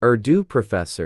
Urdu professor.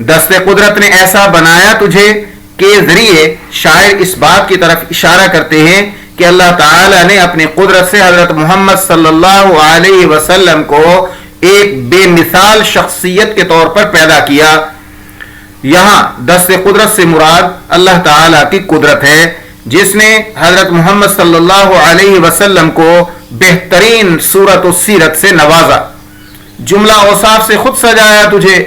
دست قدرت نے ایسا بنایا تجھے کے ذریعے شاعر اس بات کی طرف اشارہ کرتے ہیں کہ اللہ تعالی نے اپنی قدرت سے حضرت محمد صلی اللہ علیہ وسلم کو ایک بے مثال شخصیت کے طور پر پیدا کیا. یہاں دست قدرت سے مراد اللہ تعالی کی قدرت ہے جس نے حضرت محمد صلی اللہ علیہ وسلم کو بہترین صورت و سیرت سے نوازا، جملہ اوصاف سے خود سجایا تجھے.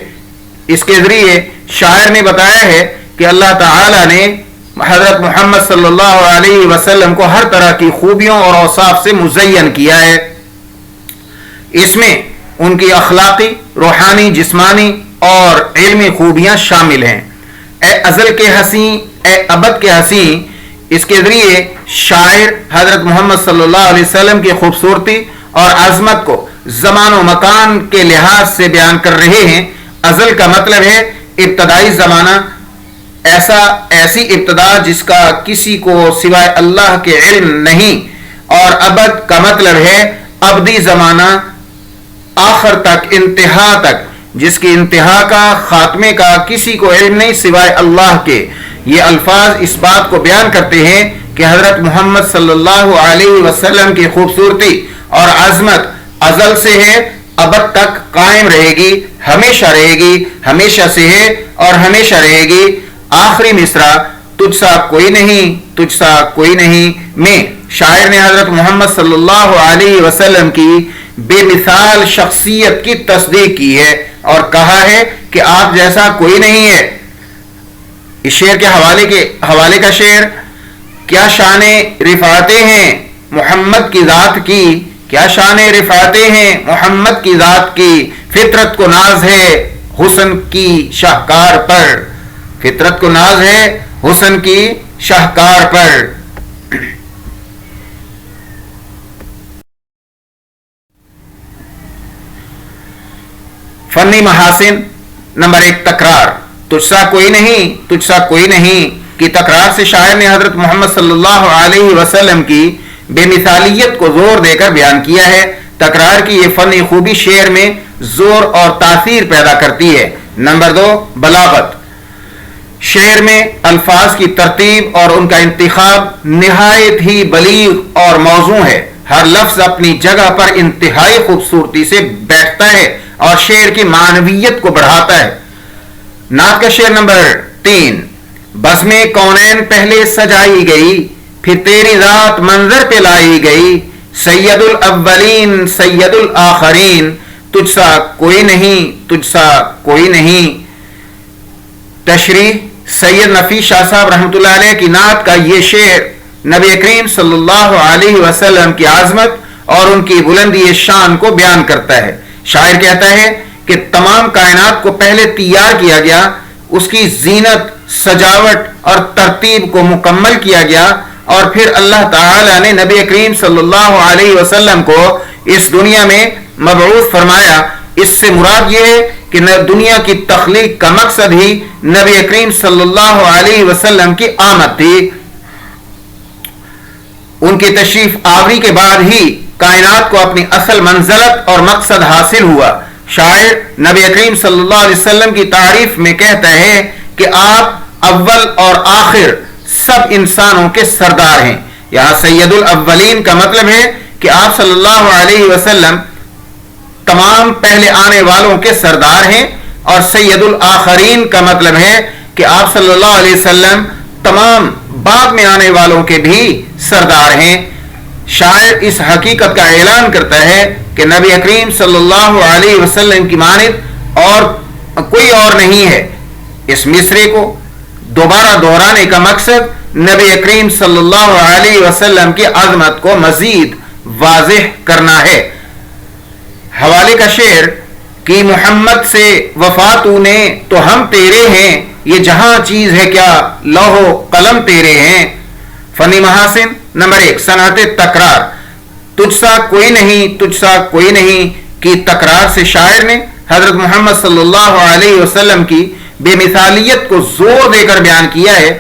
اس کے ذریعے شاعر نے بتایا ہے کہ اللہ تعالی نے حضرت محمد صلی اللہ علیہ وسلم کو ہر طرح کی خوبیوں اور اوصاف سے مزین کیا ہے. اس میں ان کی اخلاقی، روحانی، جسمانی اور علمی خوبیاں شامل ہیں. اے ازل کے حسین، اے ابد کے حسین، اس کے ذریعے شاعر حضرت محمد صلی اللہ علیہ وسلم کی خوبصورتی اور عظمت کو زمان و مکان کے لحاظ سے بیان کر رہے ہیں. ازل کا مطلب ہے ابتدائی زمانہ، ایسی ابتدا جس کا کسی کو سوائے اللہ کے علم نہیں، اور ابد کا مطلب ہے ابدی زمانہ، آخر تک، انتہا تک، جس کی انتہا کا، خاتمے کا کسی کو علم نہیں سوائے اللہ کے. یہ الفاظ اس بات کو بیان کرتے ہیں کہ حضرت محمد صلی اللہ علیہ وسلم کی خوبصورتی اور عظمت ازل سے ہے، ابد تک قائم رہے گی، ہمیشہ رہے گی، ہمیشہ سے ہے اور ہمیشہ رہے گی. آخری مصرع تجھ سا کوئی نہیں، تجھ سا کوئی نہیں میں شاعر نے حضرت محمد صلی اللہ علیہ وسلم کی بے مثال شخصیت کی تصدیق کی ہے اور کہا ہے کہ آپ جیسا کوئی نہیں ہے. اس شعر کے حوالے کا شعر: کیا شان رفعتیں ہیں محمد کی ذات کی، کیا شان رفعتیں ہیں محمد کی ذات کی، فطرت کو ناز ہے حسن کی شاہکار پر، فطرت کو ناز ہے حسن کی شاہکار پر. فنی محاسن نمبر 1، تکرار. تجھ سا کوئی نہیں، تجھ سا کوئی نہیں کی تکرار سے شاعر نے حضرت محمد صلی اللہ علیہ وسلم کی بے مثالیت کو زور دے کر بیان کیا ہے. تکرار کی یہ فنی خوبی شعر میں زور اور تاثیر پیدا کرتی ہے. نمبر 2، بلاغت. شعر میں الفاظ کی ترتیب اور ان کا انتخاب نہایت ہی بلیغ اور موزوں ہے. ہر لفظ اپنی جگہ پر انتہائی خوبصورتی سے بیٹھتا ہے اور شعر کی معنویت کو بڑھاتا ہے. نعت کا شعر نمبر 3، بزم کونین پہلے سجائی گئی، پھر تیری ذات منظر پہ لائی گئی، سید الاولین سید الآخرین، تجھ سا کوئی نہیں، تجھ سا کوئی نہیں. تشریح: سید نفیس شاہ صاحب رحمۃ اللہ علیہ کی نعت کا یہ شعر نبی کریم صلی اللہ علیہ وسلم کی عظمت اور ان کی بلندی شان کو بیان کرتا ہے. شاعر کہتا ہے کہ تمام کائنات کو پہلے تیار کیا گیا، اس کی زینت، سجاوٹ اور ترتیب کو مکمل کیا گیا، اور پھر اللہ تعالی نے نبی کریم صلی اللہ علیہ وسلم کو اس دنیا میں مبعوث فرمایا. اس سے مراد یہ ہے کہ دنیا کی تخلیق کا مقصد ہی نبی کریم صلی اللہ علیہ وسلم کی آمد تھی. ان کی تشریف آوری کے بعد ہی کائنات کو اپنی اصل منزلت اور مقصد حاصل ہوا. شاعر نبی کریم صلی اللہ علیہ وسلم کی تعریف میں کہتا ہے کہ آپ اول اور آخر سب انسانوں کے سردار ہیں. یہاں سید الاولین کا مطلب ہے کہ آپ صلی اللہ علیہ وسلم تمام پہلے آنے والوں کے سردار ہیں، اور سید الآخرین کا مطلب ہے کہ آپ صلی اللہ علیہ وسلم تمام بعد میں آنے والوں کے بھی سردار ہیں. شاعر اس حقیقت کا اعلان کرتا ہے کہ نبی کریم صلی اللہ علیہ وسلم کی مانند اور کوئی اور نہیں ہے. اس مصرے کو دوبارہ دہرانے کا مقصد نبی کریم صلی اللہ علیہ وسلم کی عظمت کو مزید واضح کرنا ہے. حوالے کا شعر کہ محمد سے وفا تو نے تو ہم تیرے ہیں، یہ جہاں چیز ہے کیا لوح و قلم تیرے ہیں. فنی محاسن نمبر 1، صنعت تکرار. تجھ سا کوئی نہیں، تجھ سا کوئی نہیں کی تکرار سے شاعر نے حضرت محمد صلی اللہ علیہ وسلم کی بے مثالیت کو زور دے کر بیان کیا ہے.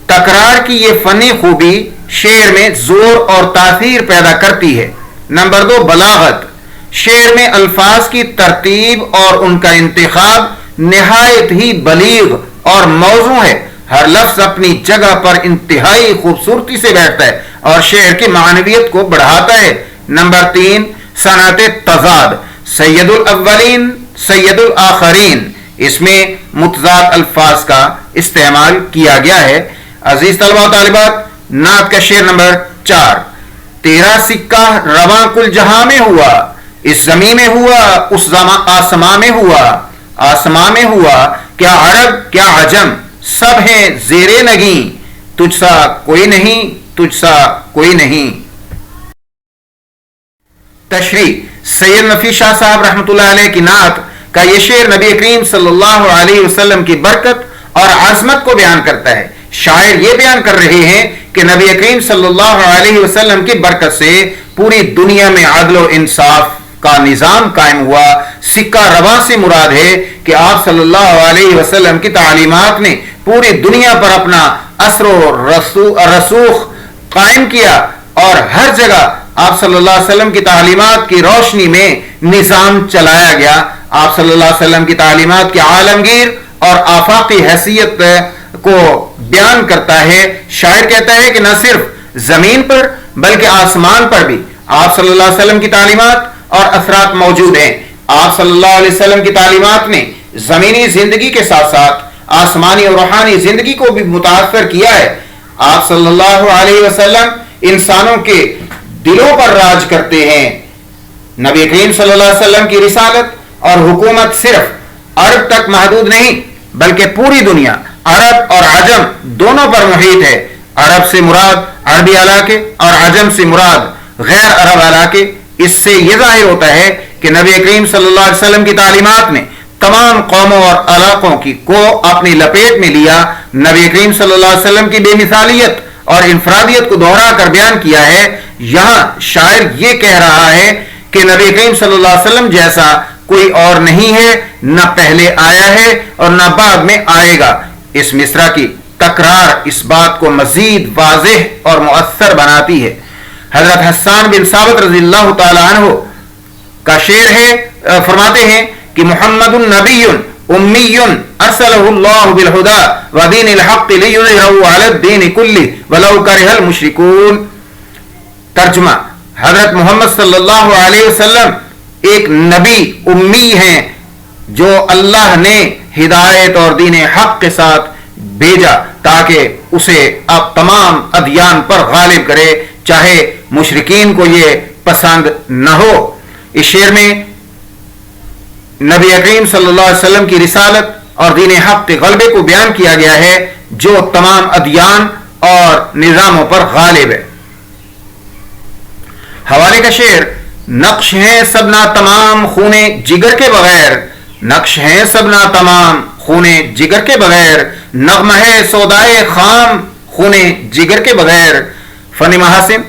تکرار کی یہ فنی خوبی شعر میں زور اور تاثیر پیدا کرتی ہے. نمبر 2، بلاغت. شعر میں الفاظ کی ترتیب اور ان کا انتخاب نہایت ہی بلیغ اور موزوں ہے. ہر لفظ اپنی جگہ پر انتہائی خوبصورتی سے بیٹھتا ہے اور شعر کی معنویت کو بڑھاتا ہے. نمبر 3 صنعت تضاد. سید الاولین سید الآخرین، اس میں متضاد الفاظ کا استعمال کیا گیا ہے. عزیز طلبہ و طالبات، نعت کا شعر نمبر 4. تیرا سکہ رواں کل جہاں میں ہوا، اس زمین میں ہوا، اس آسمان میں ہوا، آسمان میں ہوا. کیا عرب کیا عجم سب ہیں زیر نگیں، تجھ سا کوئی نہیں، تجھ سا کوئی نہیں. تشریح. سید نفیس شاہ صاحب رحمۃ اللہ علیہ کی نعت کا یہ شعر نبی کریم صلی اللہ علیہ وسلم کی برکت اور عظمت کو بیان کرتا ہے. شاعر یہ بیان کر رہے ہیں کہ نبی کریم صلی اللہ علیہ وسلم کی برکت سے پوری دنیا میں عدل و انصاف کا نظام قائم ہوا. سکہ رواں سے مراد ہے کہ آپ صلی اللہ علیہ وسلم کی تعلیمات نے پوری دنیا پر اپنا اثر و رسوخ قائم کیا اور ہر جگہ آپ صلی اللہ علیہ وسلم کی تعلیمات کی روشنی میں نظام چلایا گیا. آپ صلی اللہ علیہ وسلم کی تعلیمات کی عالمگیر اور آفاقی حیثیت کو بیان کرتا ہے. شاعر کہتا ہے کہ نہ صرف زمین پر بلکہ آسمان پر بھی آپ صلی اللہ علیہ وسلم کی تعلیمات اور اثرات موجود ہیں. آپ صلی اللہ علیہ وسلم کی تعلیمات نے زمینی زندگی کے ساتھ ساتھ آسمانی اور روحانی زندگی کو بھی متاثر کیا ہے. آپ صلی اللہ علیہ وسلم انسانوں کے دلوں پر راج کرتے ہیں. نبی کریم صلی اللہ علیہ وسلم کی رسالت اور حکومت صرف عرب تک محدود نہیں بلکہ پوری دنیا عرب اور عجم دونوں پر محیط ہے. عرب سے مراد عربی علاقے اور عجم سے مراد غیر عرب علاقے. اس سے یہ ظاہر ہوتا ہے کہ نبی کریم صلی اللہ علیہ وسلم کی تعلیمات نے تمام قوموں اور علاقوں کو اپنی لپیٹ میں لیا. نبی کریم صلی اللہ علیہ وسلم کی بے مثالیت اور انفرادیت کو دہرا کر بیان کیا ہے. یہاں شاعر یہ کہہ رہا ہے کہ نبی کریم صلی اللہ علیہ وسلم جیسا کوئی اور نہیں ہے، نہ پہلے آیا ہے اور نہ بعد میں آئے گا. اس مصرع کی تکرار اس بات کو مزید واضح اور مؤثر بناتی ہے. حضرت حسان بن ثابت رضی اللہ تعالی عنہ کا شعر ہے، فرماتے ہیں کہ محمد النبی امی ارسلہ اللہ بالہدی ودین الحق لیظہرہ علی الدین کلہ ولو کرہ المشرکون. ترجمہ. حضرت محمد صلی اللہ علیہ وسلم ایک نبی امی ہیں جو اللہ نے ہدایت اور دین حق کے ساتھ بھیجا تاکہ اسے اب تمام ادیان پر غالب کرے چاہے مشرکین کو یہ پسند نہ ہو. اس شعر میں نبی کریم صلی اللہ علیہ وسلم کی رسالت اور دین حق کے غلبے کو بیان کیا گیا ہے جو تمام ادیان اور نظاموں پر غالب ہے. حوالے کا شعر. نقش ہیں سبنا تمام خونے جگر کے بغیر، نقش ہیں سبنا تمام خونے جگر کے بغیر، نغمہ ہے سودائے خام خونے جگر کے بغیر. فن محاسن.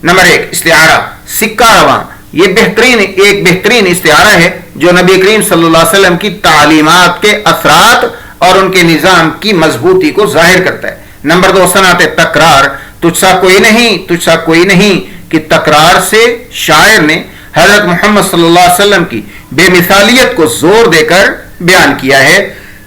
نمبر 1 استعارہ. سکہ رواں. یہ ایک بہترین استعارہ ہے جو نبی کریم صلی اللہ علیہ وسلم کی تعلیمات کے اثرات اور ان کے نظام کی مضبوطی کو ظاہر کرتا ہے. نمبر 2 صنعت تکرار. تجھ سا کوئی نہیں، تجھ سا کوئی نہیں کی تکرار سے شاعر نے حضرت محمد صلی اللہ علیہ وسلم کی بے مثالیت کو زور دے کر بیان کیا ہے.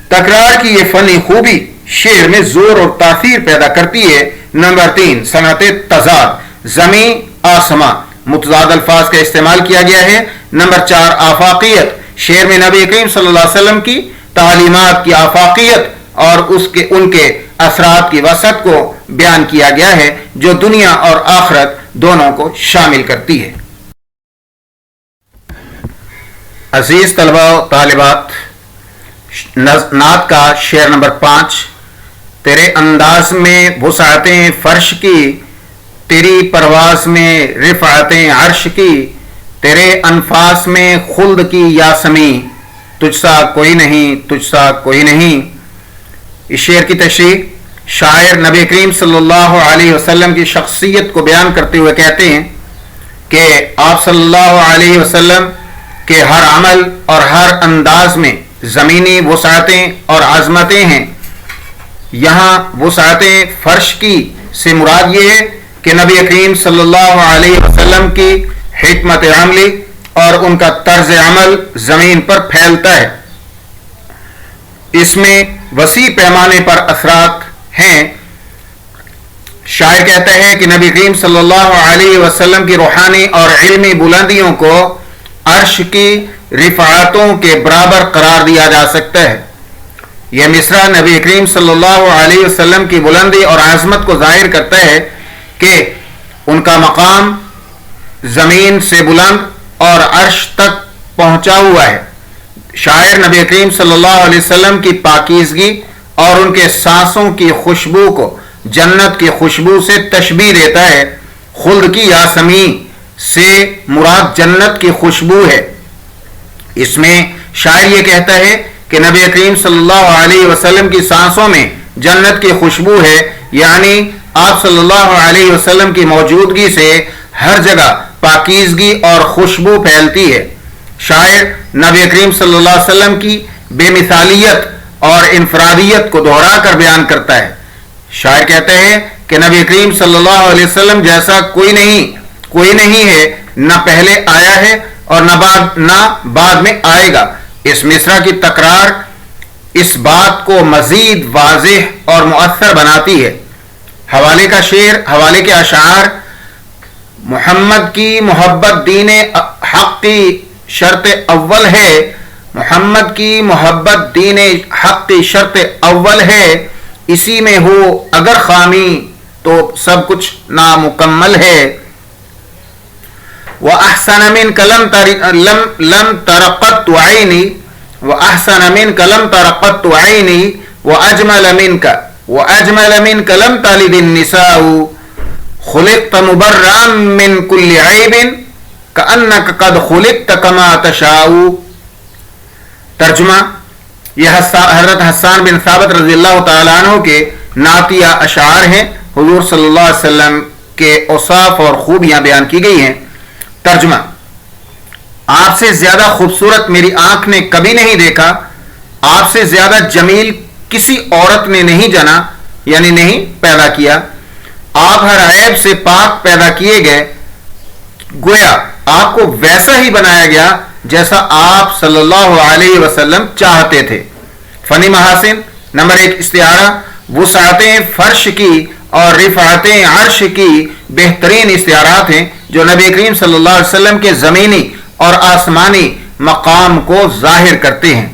تکرار کی یہ فنی خوبی شعر میں زور اور تاثیر پیدا کرتی ہے. نمبر 3 صنعت تضاد. زمین آسمان متضاد الفاظ کا استعمال کیا گیا ہے. نمبر 4 آفاقیت. شعر میں نبی کریم صلی اللہ علیہ وسلم کی تعلیمات کی آفاقیت اور ان کے اثرات کی وسعت کو بیان کیا گیا ہے جو دنیا اور آخرت دونوں کو شامل کرتی ہے. عزیز طلبہ و طالبات، نعت کا شعر نمبر 5. تیرے انداز میں وسعتیں فرش کی، تیری پرواز میں رفعتیں عرش کی، تیرے انفاس میں خلد کی یاسمی، تجھ سا کوئی نہیں، تجھ سا کوئی نہیں. اس شعر کی تشریح. شاعر نبی کریم صلی اللہ علیہ وسلم کی شخصیت کو بیان کرتے ہوئے کہتے ہیں کہ آپ صلی اللہ علیہ وسلم کے ہر عمل اور ہر انداز میں زمینی وسعتیں اور عظمتیں ہیں. یہاں وسعتیں فرش کی سے مراد یہ ہے کہ نبی کریم صلی اللہ علیہ وسلم کی حکمت عملی اور ان کا طرز عمل زمین پر پھیلتا ہے. اس میں وسیع پیمانے پر اثرات ہیں۔ شاعر کہتا ہے کہ نبی کریم صلی اللہ علیہ وسلم کی روحانی اور علمی بلندیوں کو عرش کی رفعتوں کے برابر قرار دیا جا سکتا ہے۔ یہ مصرع نبی کریم صلی اللہ علیہ وسلم کی بلندی اور عظمت کو ظاہر کرتا ہے کہ ان کا مقام زمین سے بلند اور عرش تک پہنچا ہوا ہے۔ شاعر نبی کریم صلی اللہ علیہ وسلم کی پاکیزگی اور ان کے سانسوں کی خوشبو کو جنت کی خوشبو سے تشبیہ دیتا ہے۔ خلد کی یاسمین سے مراد جنت کی خوشبو ہے۔ اس میں شاعر یہ کہتا ہے کہ نبی کریم صلی اللہ علیہ وسلم کی سانسوں میں جنت کی خوشبو ہے، یعنی آپ صلی اللہ علیہ وسلم کی موجودگی سے ہر جگہ پاکیزگی اور خوشبو پھیلتی ہے۔ شاعر نبی کریم صلی اللہ علیہ وسلم کی بے مثالیت اور انفرادیت کو دہرا کر بیان کرتا ہے۔ شاعر کہتے ہیں کہ نبی کریم صلی اللہ علیہ وسلم جیسا کوئی نہیں ہے، نہ پہلے آیا ہے اور نہ بعد میں آئے گا۔ اس مصرع کی تکرار اس بات کو مزید واضح اور مؤثر بناتی ہے۔ حوالے کے اشعار: محمد کی محبت دین حق کی شرط اول ہے، محمد کی محبت دین حق کی شرط اول ہے، اسی میں ہو اگر خامی تو سب کچھ نامکمل ہے۔ وَأَحْسَنَ مِنْكَ لَمْ تَرَقَّتُ عَيْنِي وَأَحْسَنَ مِنْكَ لَمْ تَرَقَّتُ عَيْنِي وَأَجْمَلَ مِنْكَ لَمْ تَلِدِ النِّسَاءُ خُلِقْتَ مُبَرًّا مِنْ كُلِّ عَيْبٍ كَأَنَّكَ قَدْ خُلِقْتَ كَمَا تَشَاءُ۔ ترجمہ: یہ حضرت حسان بن ثابت رضی اللہ تعالیٰ عنہ کے نعتیہ اشعار ہیں۔ حضور صلی اللہ علیہ وسلم کے اوصاف اور خوبیاں بیان کی گئی ہیں۔ ترجمہ: آپ سے زیادہ خوبصورت میری آنکھ نے کبھی نہیں دیکھا، آپ سے زیادہ جمیل کسی عورت نے نہیں جنا، یعنی نہیں پیدا کیا۔ آپ ہر عیب سے پاک پیدا کیے گئے، گویا آپ کو ویسا ہی بنایا گیا جیسا آپ صلی اللہ علیہ وسلم چاہتے تھے۔ فنی محاسن نمبر 1 استعارہ: وسعتیں فرش کی اور رفعتیں عرش کی بہترین استعارات ہیں جو نبی کریم صلی اللہ علیہ وسلم کے زمینی اور آسمانی مقام کو ظاہر کرتے ہیں۔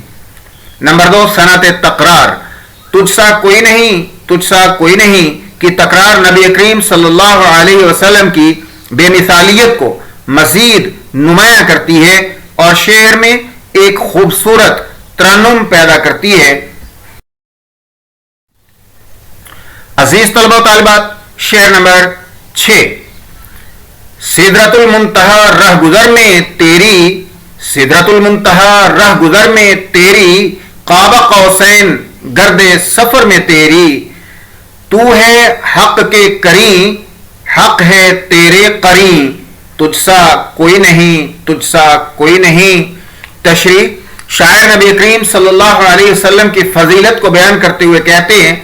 نمبر 2 صنعت تکرار: تجھ سا کوئی نہیں کی تکرار نبی کریم صلی اللہ علیہ وسلم کی بے مثالیت کو مزید نمایاں کرتی ہے اور شعر میں ایک خوبصورت ترنم پیدا کرتی ہے۔ عزیز طلبہ و طالبات، شعر نمبر 6: سدرۃ المنتہا رہ گزر میں تیری قاب قوسین گرد سفر میں تیری، تو ہے حق کے کریں، حق ہے تیرے قریں، تجھ سا کوئی نہیں۔ تشریح: شاعر نبی کریم صلی اللہ علیہ وسلم کی فضیلت کو بیان کرتے ہوئے کہتے ہیں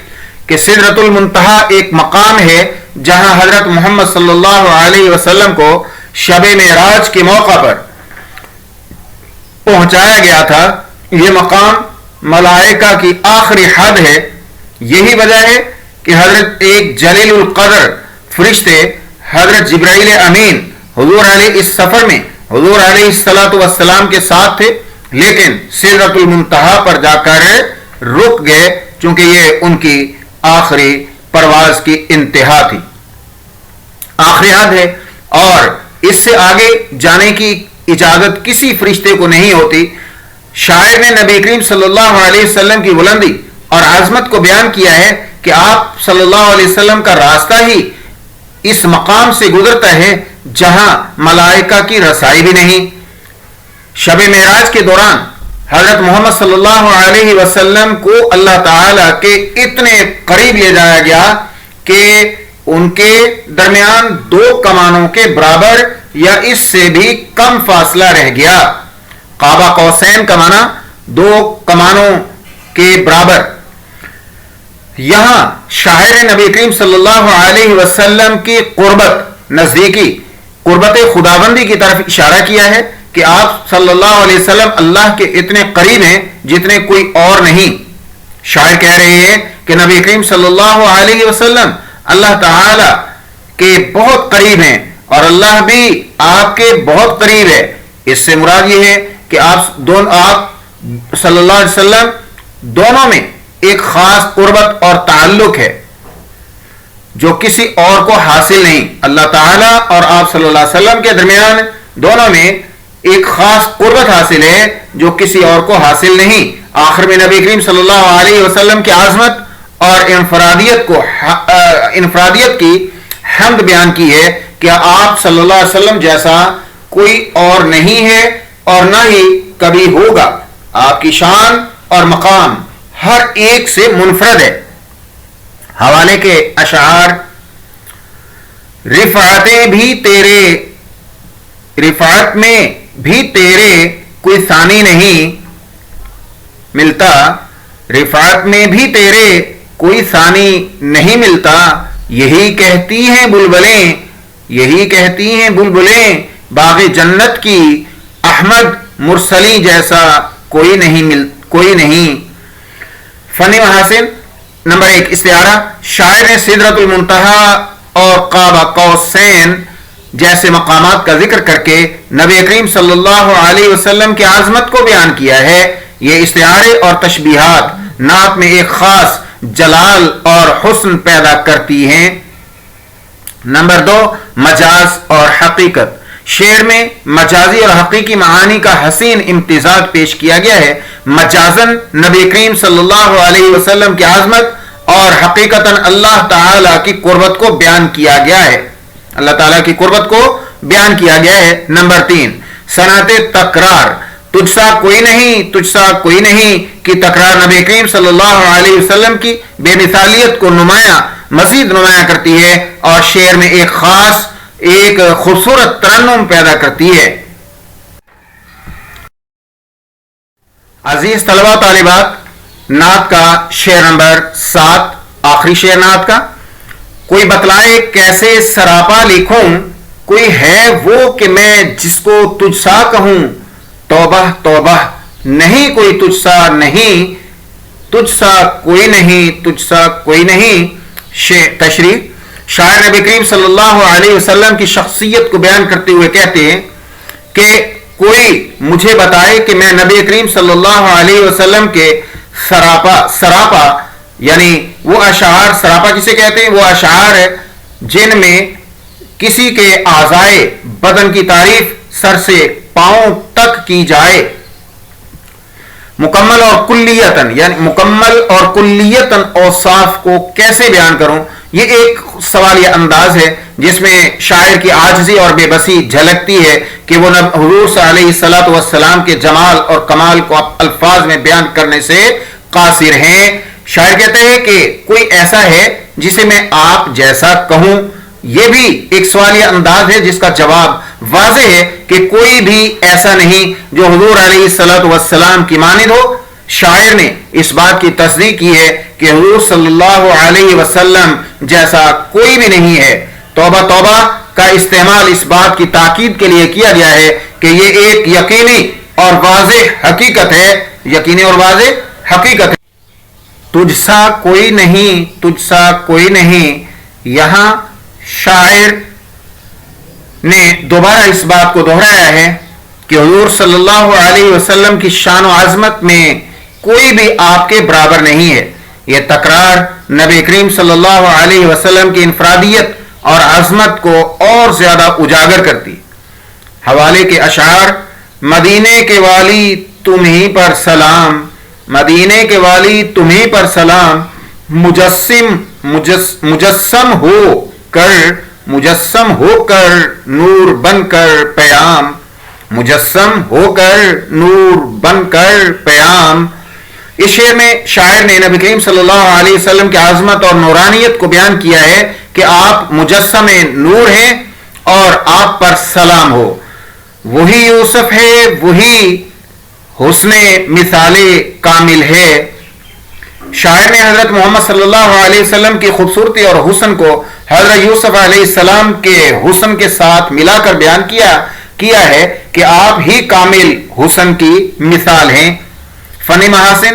کہ سدرۃ المنتہا ایک مقام ہے جہاں حضرت محمد صلی اللہ علیہ وسلم کو شب معراج کے موقع پر پہنچایا گیا تھا۔ یہ مقام ملائکہ کی آخری حد ہے۔ یہی وجہ ہے کہ حضرت ایک جلیل القدر فرشتے حضرت جبرائیل امین حضور علیہ اس سفر میں حضور علیہ الصلوۃ والسلام کے ساتھ تھے، لیکن سدرۃ المنتہا پر جا کر رک گئے چونکہ یہ ان کی آخری پرواز کی انتہا تھی، آخری حد ہے، اور اس سے آگے جانے کی اجازت کسی فرشتے کو نہیں ہوتی۔ شاعر نے نبی کریم صلی اللہ علیہ وسلم کی بلندی اور عظمت کو بیان کیا ہے کہ آپ صلی اللہ علیہ وسلم کا راستہ ہی اس مقام سے گزرتا ہے جہاں ملائکہ کی رسائی بھی نہیں۔ شب معراج کے دوران حضرت محمد صلی اللہ علیہ وسلم کو اللہ تعالیٰ کے اتنے قریب لے جایا گیا کہ ان کے درمیان 2 کمانوں کے برابر یا اس سے بھی کم فاصلہ رہ گیا۔ قابہ قوسین کا معنی 2 کمانوں کے برابر۔ یہاں شاعر نبی کریم صلی اللہ علیہ وسلم کی قربت، نزدیکی، قربت خداوندی کی طرف اشارہ کیا ہے کہ آپ صلی اللہ علیہ وسلم اللہ کے اتنے قریب ہیں جتنے کوئی اور نہیں۔ شاعر کہہ رہے ہیں کہ نبی کریم صلی اللہ علیہ وسلم اللہ تعالی کے بہت قریب ہیں اور اللہ بھی آپ کے بہت قریب ہے. اس سے مراد یہ ہے کہ آپ صلی اللہ علیہ وسلم دونوں میں ایک خاص قربت اور تعلق ہے جو کسی اور کو حاصل نہیں. اللہ تعالیٰ اور آپ صلی اللہ علیہ وسلم کے درمیان دونوں میں ایک خاص قربت حاصل ہے جو کسی اور کو حاصل نہیں. آخر میں نبی کریم صلی اللہ علیہ وسلم کی عظمت اور انفرادیت کی حمد بیان کی ہے کہ آپ صلی اللہ علیہ وسلم جیسا کوئی اور نہیں ہے اور نہ ہی کبھی ہوگا. آپ کی شان اور مقام ہر ایک سے منفرد ہے. حوالے کے اشعار: رفعت میں بھی تیرے کوئی ثانی نہیں ملتا، رفعت میں بھی تیرے کوئی ثانی نہیں ملتا. یہی کہتی ہیں بلبلیں باغ جنت کی، احمد مرسلی جیسا کوئی نہیں. فنی محاسن نمبر 1 استعارہ: شاعر نے سدرۃ المنتہا اور قاب قوسین جیسے مقامات کا ذکر کر کے نبی کریم صلی اللہ علیہ وسلم کی عظمت کو بیان کیا ہے. یہ استعارے اور تشبیہات نعت میں ایک خاص جلال اور حسن پیدا کرتی ہیں. نمبر 2 مجاز اور حقیقت. شعر میں مجازی اور حقیقی معانی کا حسین امتزاج پیش کیا گیا ہے. مجازن نبی کریم صلی اللہ علیہ وسلم کی عظمت اور حقیقتاً اللہ تعالی کی قربت کو بیان کیا گیا ہے. اللہ تعالیٰ کی قربت کو بیان کیا گیا ہے. نمبر 3 صنعت تکرار. تجھ سا کوئی نہیں کی تکرار نبی کریم صلی اللہ علیہ وسلم کی بے مثالیت کو مزید نمایاں کرتی ہے اور شعر میں ایک خوبصورت ترنم پیدا کرتی ہے. عزیز طلبہ طالبات، نعت کا شعر نمبر 7 آخری شعر نعت کا. کوئی بتلائے کیسے سراپا لکھوں، کوئی ہے وہ کہ میں جس کو تجھ سا کہوں. توبہ توبہ نہیں کوئی تجھ سا نہیں، تجھ سا کوئی نہیں. تشریح: شاعر نبی کریم صلی اللہ علیہ وسلم کی شخصیت کو بیان کرتے ہوئے کہتے ہیں کہ کوئی مجھے بتائے کہ میں نبی کریم صلی اللہ علیہ وسلم کے سراپا یعنی وہ اشعار، سراپا کسے کہتے ہیں؟ وہ اشعار ہے جن میں کسی کے اعضائے بدن کی تعریف سر سے پاؤں تک کی جائے. مکمل اور کلیتاً اوصاف کو کیسے بیان کروں؟ یہ ایک سوالیہ انداز ہے جس میں شاعر کی عاجزی اور بے بسی جھلکتی ہے کہ وہ حضور صلی اللہ علیہ وسلم کے جمال اور کمال کو الفاظ میں بیان کرنے سے قاصر ہیں. شاعر کہتے ہیں کہ کوئی ایسا ہے جسے میں آپ جیسا کہوں. یہ بھی ایک سوالیہ انداز ہے جس کا جواب واضح ہے کہ کوئی بھی ایسا نہیں جو حضور علیہ السلام کی مانند ہو. شاعر نے اس بات کی تصدیق کی ہے کہ حضور صلی اللہ علیہ وسلم جیسا کوئی بھی نہیں ہے. توبہ توبہ کا استعمال اس بات کی تاکید کے لیے کیا گیا ہے کہ یہ ایک یقینی اور واضح حقیقت ہے. تجھ سا کوئی نہیں. یہاں شاعر نے دوبارہ اس بات کو دہرایا ہے کہ حضور صلی اللہ علیہ وسلم کی شان و عظمت میں کوئی بھی آپ کے برابر نہیں ہے. یہ تکرار نبی کریم صلی اللہ علیہ وسلم کی انفرادیت اور عظمت کو اور زیادہ اجاگر کرتی. حوالے کے اشعار: مدینے کے والی تم ہی پر سلام، مدینے کے والی تم ہی پر سلام. مجسم ہو کر نور بن کر پیام، مجسم ہو کر نور بن کر پیام. اس شعر میں شاعر نے نبی کریم صلی اللہ علیہ وسلم کی عظمت اور نورانیت کو بیان کیا ہے کہ آپ مجسم نور ہیں اور آپ پر سلام ہو. وہی یوسف ہے، وہی حسن مثال کامل ہے. شاعر نے حضرت محمد صلی اللہ علیہ وسلم کی خوبصورتی اور حسن کو حضرت یوسف علیہ السلام کے حسن کے ساتھ ملا کر بیان کیا ہے کہ آپ ہی کامل حسن کی مثال ہیں. فنی محاسن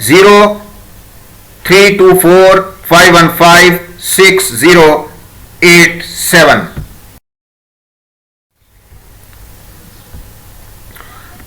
0324515687।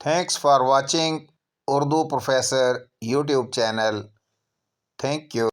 Thanks for watching Urdu Professor YouTube channel. Thank you.